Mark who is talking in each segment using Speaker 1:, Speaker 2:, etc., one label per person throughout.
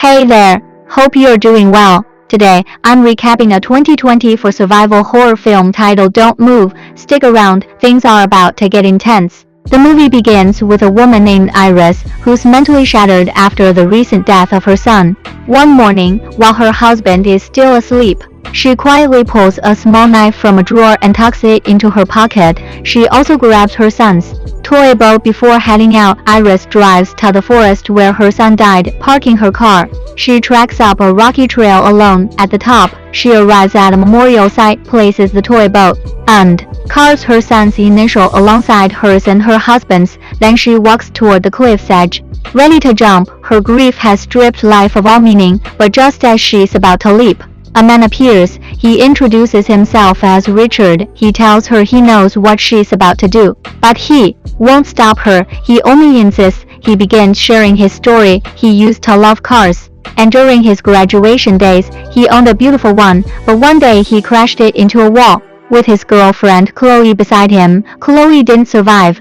Speaker 1: Hey there, hope you're doing well. Today, I'm recapping a 2024 survival horror film titled Don't Move, Stick Around, Things Are About to Get Intense. The movie begins with a woman named Iris, who's mentally shattered after the recent death of her son. One morning, while her husband is still asleep, she quietly pulls a small knife from a drawer and tucks it into her pocket. She also grabs her son's toy boat before heading out. Iris drives to the forest where her son died, parking her car. She tracks up a rocky trail alone. At the top, she arrives at a memorial site, places the toy boat, and carves her son's initial alongside hers and her husband's. Then she walks toward the cliff's edge, ready to jump. Her grief has stripped life of all meaning, but just as she's about to leap, a man appears. He introduces himself as Richard. He tells her he knows what she's about to do, but he won't stop her. He only insists. He begins sharing his story. He used to love cars, and during his graduation days, he owned a beautiful one, but one day he crashed it into a wall, with his girlfriend Chloe beside him. Chloe didn't survive.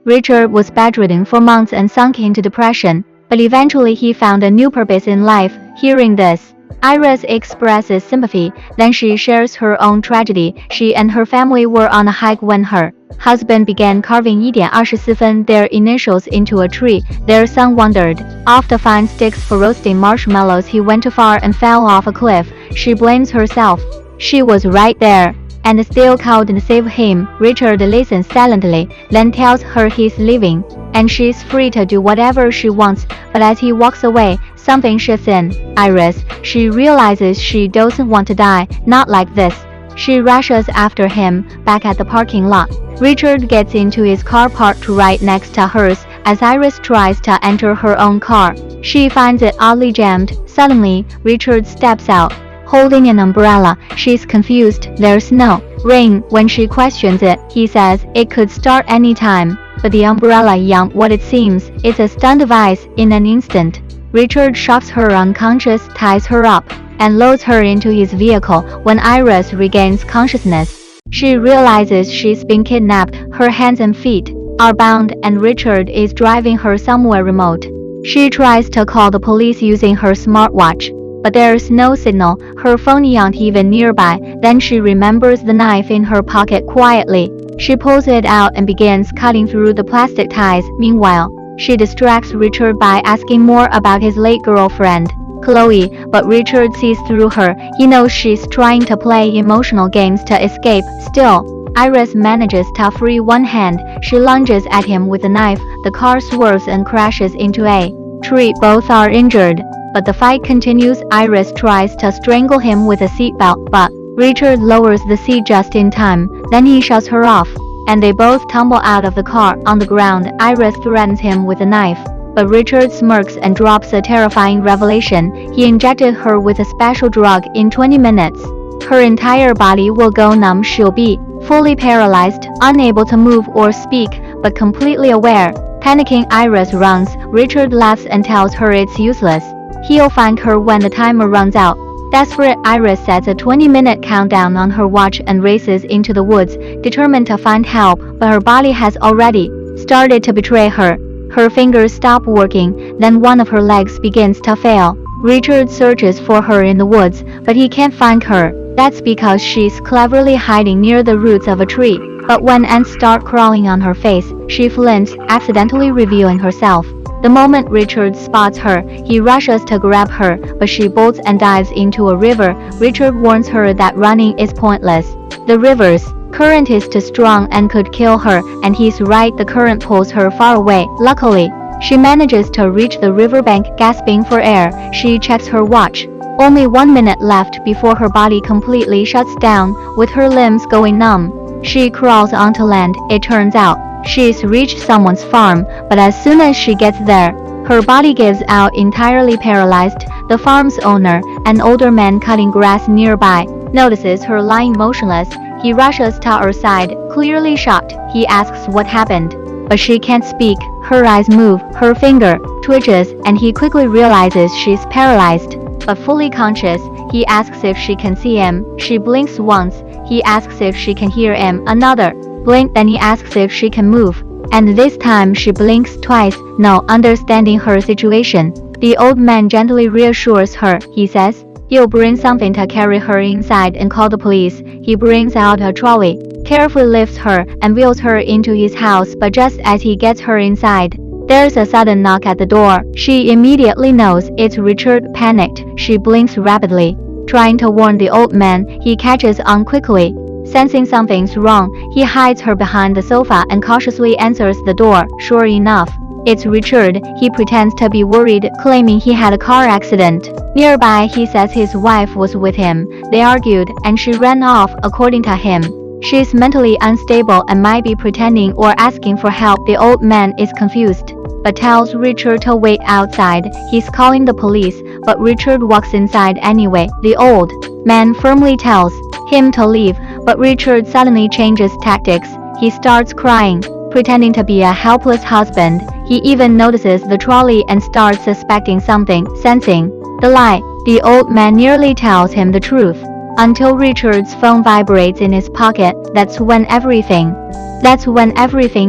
Speaker 1: Richard was bedridden for months and sunk into depression, but eventually he found a new purpose in life. Hearing this, Iris expresses sympathy. Then she shares her own tragedy. She and her family were on a hike when her husband began carving 1:24, their initials, into a tree. Their son wandered off to find sticks for roasting marshmallows. He went too far and fell off a cliff. She blames herself. She was right there, and still couldn't save him. Richard listens silently, then tells her he's leaving, and she's free to do whatever she wants. But as he walks away, something shifts in Iris. She realizes she doesn't want to die, not like this. She rushes after him, back at the parking lot. Richard gets into his car parked right next to hers. As Iris tries to enter her own car, she finds it oddly jammed. Suddenly, Richard steps out, holding an umbrella. She's confused. There's no rain. When she questions it, he says it could start any time. But the umbrella isn't what it seems. It's a stun device. In an instant, Richard shoves her unconscious, ties her up, and loads her into his vehicle. When Iris regains consciousness, she realizes she's been kidnapped. Her hands and feet are bound, and Richard is driving her somewhere remote. She tries to call the police using her smartwatch, but there's no signal. Her phone isn't even nearby. Then she remembers the knife in her pocket. Quietly, she pulls it out and begins cutting through the plastic ties. Meanwhile, she distracts Richard by asking more about his late girlfriend, Chloe, but Richard sees through her. He knows she's trying to play emotional games to escape. Still, Iris manages to free one hand. She lunges at him with a knife. The car swerves and crashes into a tree. Both are injured, but the fight continues. Iris tries to strangle him with a seatbelt, but Richard lowers the seat just in time. Then he shoves her off, and they both tumble out of the car. On the ground, Iris threatens him with a knife, but Richard smirks and drops a terrifying revelation. He injected her with a special drug. In 20 minutes, her entire body will go numb. She'll be fully paralyzed, unable to move or speak, but completely aware. Panicking, Iris runs. Richard laughs and tells her it's useless. He'll find her when the timer runs out. Desperate, Iris sets a 20-minute countdown on her watch and races into the woods, determined to find help, but her body has already started to betray her. Her fingers stop working, then one of her legs begins to fail. Richard searches for her in the woods, but he can't find her. That's because she's cleverly hiding near the roots of a tree. But when ants start crawling on her face, she flinches, accidentally revealing herself. The moment Richard spots her, he rushes to grab her, but she bolts and dives into a river. Richard warns her that running is pointless. The river's current is too strong and could kill her, and he's right. The current pulls her far away. Luckily, she manages to reach the riverbank. Gasping for air, she checks her watch. Only 1 minute left before her body completely shuts down, with her limbs going numb. She crawls onto land. It turns out she's reached someone's farm, but as soon as she gets there, her body gives out, entirely paralyzed. The farm's owner, an older man cutting grass nearby, notices her lying motionless. He rushes to her side, clearly shocked. He asks what happened, but she can't speak. Her eyes move, her finger twitches, and he quickly realizes she's paralyzed, but fully conscious. He asks if she can see him. She blinks once. He asks if she can hear him. Another blink. Then he asks if she can move, and this time she blinks twice. No. Understanding her situation, The old man gently reassures her. He says he'll bring something to carry her inside and call the police. He brings out a trolley, carefully lifts her and wheels her into his house, but just as he gets her inside, there's a sudden knock at the door. She immediately knows it's Richard. Panicked, she blinks rapidly, trying to warn the old man. He catches on quickly. Sensing something's wrong, he hides her behind the sofa and cautiously answers the door. Sure enough, it's Richard. He pretends to be worried, claiming he had a car accident. Nearby, he says his wife was with him. They argued, and she ran off, according to him. She's mentally unstable and might be pretending or asking for help. The old man is confused, but tells Richard to wait outside. He's calling the police, but Richard walks inside anyway. The old man firmly tells him to leave, but Richard suddenly changes tactics. He starts crying, pretending to be a helpless husband. He even notices the trolley and starts suspecting something. Sensing the lie, the old man nearly tells him the truth, until Richard's phone vibrates in his pocket. That's when everything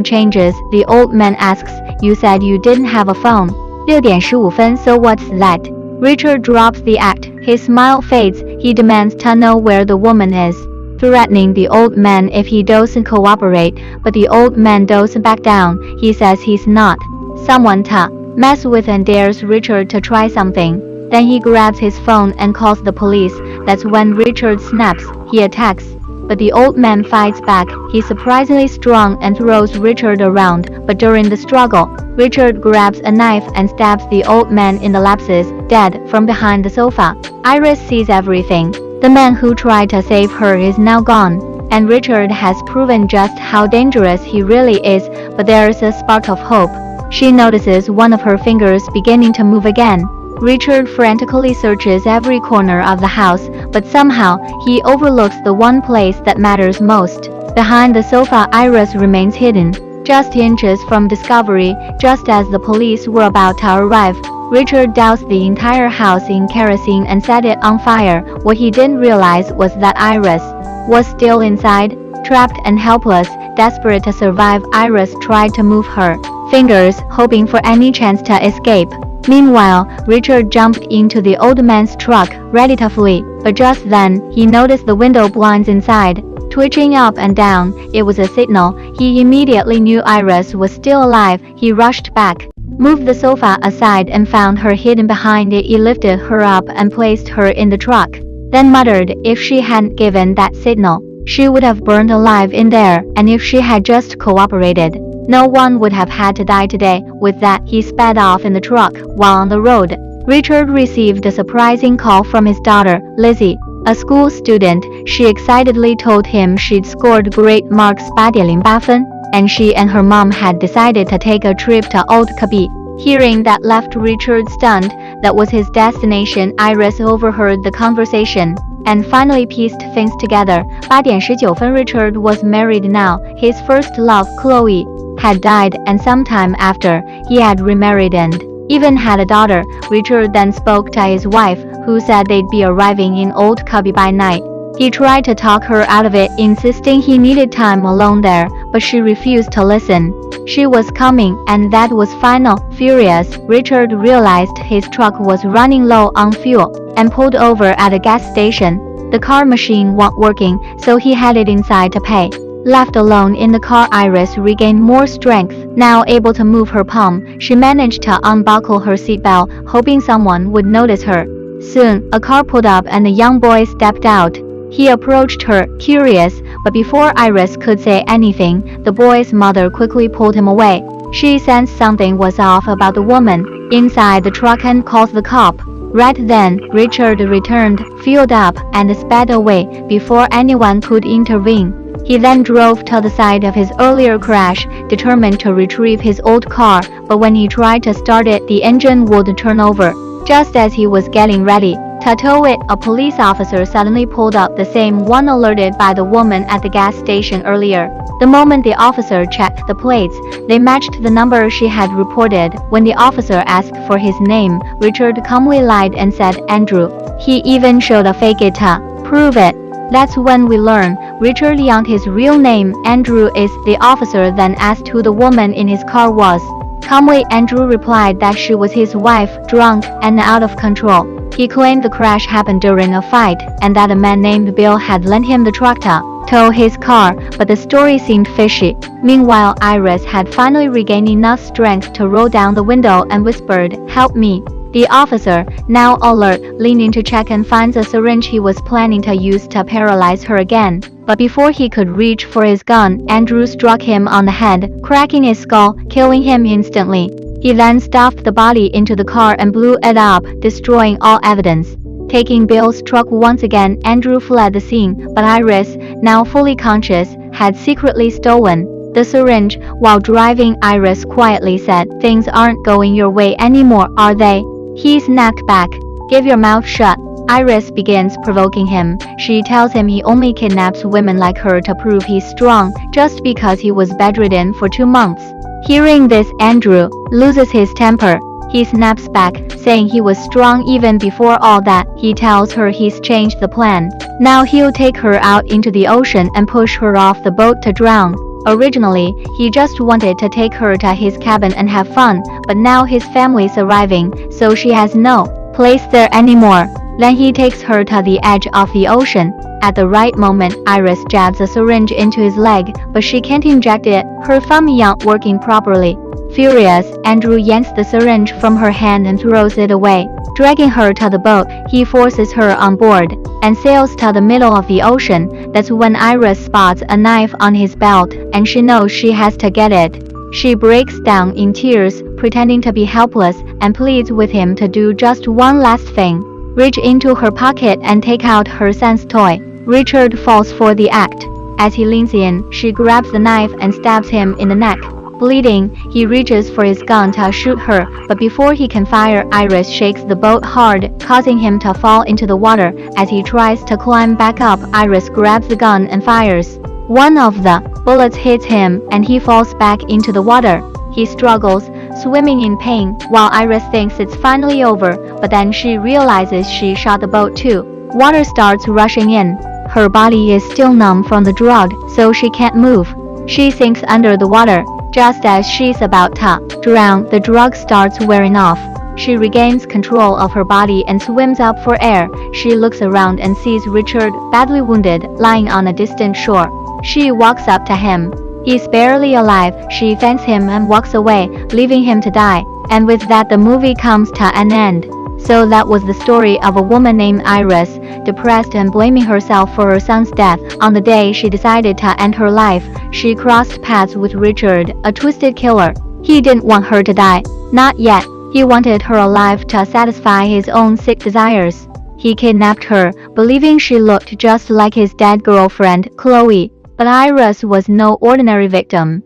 Speaker 1: changes. The old man asks, "You said you didn't have a phone." 6:15, so what's that? Richard drops the act. His smile fades. He demands to know where the woman is, threatening the old man if he doesn't cooperate, but the old man doesn't back down. He says he's not someone to mess with and dares Richard to try something. Then he grabs his phone and calls the police. That's when Richard snaps. He attacks, but the old man fights back. He's surprisingly strong and throws Richard around, but during the struggle, Richard grabs a knife and stabs the old man in the lapses, dead, from behind the sofa. Iris sees everything. The man who tried to save her is now gone, and Richard has proven just how dangerous he really is, but there's a spark of hope. She notices one of her fingers beginning to move again. Richard frantically searches every corner of the house, but somehow, he overlooks the one place that matters most. Behind the sofa, Iris remains hidden, just inches from discovery. Just as the police were about to arrive, Richard doused the entire house in kerosene and set it on fire. What he didn't realize was that Iris was still inside, trapped and helpless. Desperate to survive, Iris tried to move her fingers, hoping for any chance to escape. Meanwhile, Richard jumped into the old man's truck, ready to flee, but just then, he noticed the window blinds inside twitching up and down. It was a signal. He immediately knew Iris was still alive. He rushed back, moved the sofa aside and found her hidden behind it. He lifted her up and placed her in the truck, then muttered, "If she hadn't given that signal, she would have burned alive in there, and if she had just cooperated, no one would have had to die today." With that, he sped off in the truck. While on the road, Richard received a surprising call from his daughter, Lizzie, a school student. She excitedly told him she'd scored great marks 8.08 分, and she and her mom had decided to take a trip to Old Kabi. Hearing that left Richard stunned. That was his destination. Iris overheard the conversation and finally pieced things together. 8:19 分, Richard was married now. His first love, Chloe, had died, and sometime after, he had remarried and even had a daughter. Richard then spoke to his wife, who said they'd be arriving in Old Kabi by night. He tried to talk her out of it, insisting he needed time alone there, but she refused to listen. She was coming, and that was final. Furious, Richard realized his truck was running low on fuel and pulled over at a gas station. The car machine wasn't working, so he headed inside to pay. Left alone in the car, Iris regained more strength. Now able to move her palm, she managed to unbuckle her seatbelt, hoping someone would notice her. Soon, a car pulled up and a young boy stepped out. He approached her, curious, but before Iris could say anything, the boy's mother quickly pulled him away. She sensed something was off about the woman inside the truck and called the cop. Right then, Richard returned, fueled up, and sped away before anyone could intervene. He then drove to the site of his earlier crash, determined to retrieve his old car, but when he tried to start it, the engine would turn over. Just as he was getting ready to tow it, a police officer suddenly pulled up, the same one alerted by the woman at the gas station earlier. The moment the officer checked the plates, they matched the number she had reported. When the officer asked for his name, Richard calmly lied and said Andrew. He even showed a fake it to prove it. That's when we learn Richard yanked his real name. Andrew is. The officer then asked who the woman in his car was. Calmly, Andrew replied that she was his wife, drunk and out of control. He claimed the crash happened during a fight and that a man named Bill had lent him the truck to tow his car, but the story seemed fishy. Meanwhile, Iris had finally regained enough strength to roll down the window and whispered, "Help me." The officer, now alert, leaned in to check and finds a syringe he was planning to use to paralyze her again. But before he could reach for his gun, Andrew struck him on the head, cracking his skull, killing him instantly. He then stuffed the body into the car and blew it up, destroying all evidence. Taking Bill's truck once again, Andrew fled the scene, but Iris, now fully conscious, had secretly stolen the syringe. While driving, Iris quietly said, "Things aren't going your way anymore, are they?" He snapped back, "Give your mouth shut." Iris begins provoking him. She tells him he only kidnaps women like her to prove he's strong, just because he was bedridden for 2 months. Hearing this, Andrew loses his temper. He snaps back, saying he was strong even before all that. He tells her he's changed the plan. Now he'll take her out into the ocean and push her off the boat to drown. Originally, he just wanted to take her to his cabin and have fun, but now his family's arriving, so she has no place there anymore. Then he takes her to the edge of the ocean. At the right moment, Iris jabs a syringe into his leg, but she can't inject it. Her thumb isn't working properly. Furious, Andrew yanks the syringe from her hand and throws it away. Dragging her to the boat, he forces her on board and sails to the middle of the ocean. That's when Iris spots a knife on his belt, and she knows she has to get it. She breaks down in tears, pretending to be helpless, and pleads with him to do just one last thing. Reach into her pocket and take out her son's toy. Richard falls for the act. As he leans in, she grabs the knife and stabs him in the neck. Bleeding, he reaches for his gun to shoot her, but before he can fire, Iris shakes the boat hard, causing him to fall into the water. As he tries to climb back up, Iris grabs the gun and fires. One of the bullets hits him, and he falls back into the water. He struggles, swimming in pain, while Iris thinks it's finally over, but then she realizes she shot the boat too. Water starts rushing in. Her body is still numb from the drug, so she can't move. She sinks under the water. Just as she's about to drown, the drug starts wearing off. She regains control of her body and swims up for air. She looks around and sees Richard, badly wounded, lying on a distant shore. She walks up to him. He's barely alive. She thanks him and walks away, leaving him to die. And with that, the movie comes to an end. So that was the story of a woman named Iris, depressed and blaming herself for her son's death. On the day she decided to end her life, she crossed paths with Richard, a twisted killer. He didn't want her to die. Not yet. He wanted her alive to satisfy his own sick desires. He kidnapped her, believing she looked just like his dead girlfriend, Chloe. But Iris was no ordinary victim.